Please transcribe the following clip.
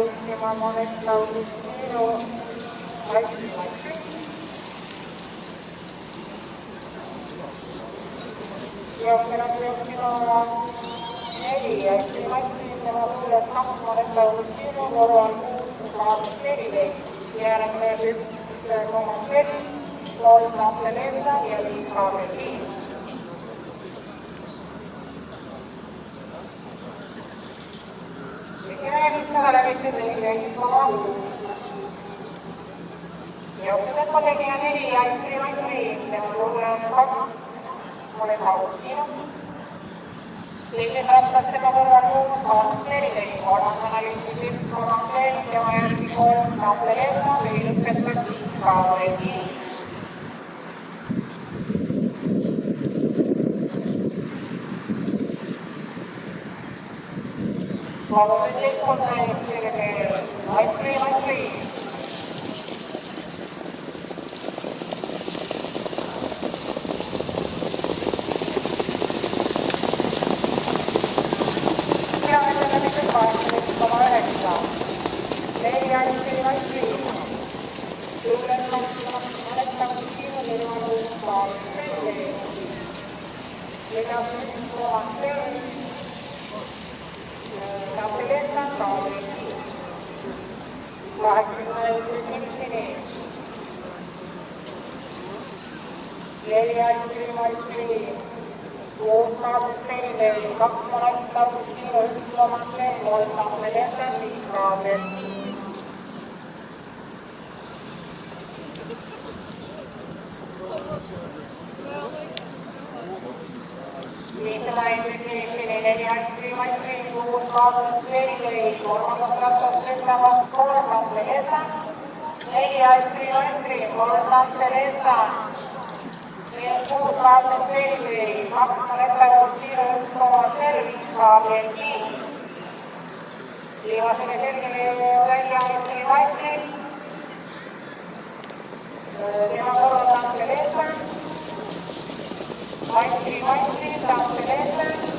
Ultima monetta Augustino, Ultima 4, Ultima 2, 2 monetta Augustino, Loroan 6, järgnev 1,6, Loodab Teresa ja 5,5. Jooksuset tegija 4 ja Ice-Cream, tema luuleus 2, moneta Agustino. Teises rattas tema kõrval 6,14, kolmandana juhtis 1,6, tema järgi 3 Teresa või lõpetab 5,5. Vabandust, Ice-Cream. Viimasena selgele välja Ice-Cream. Tema korral Teresa. Ice-Cream, Teresa.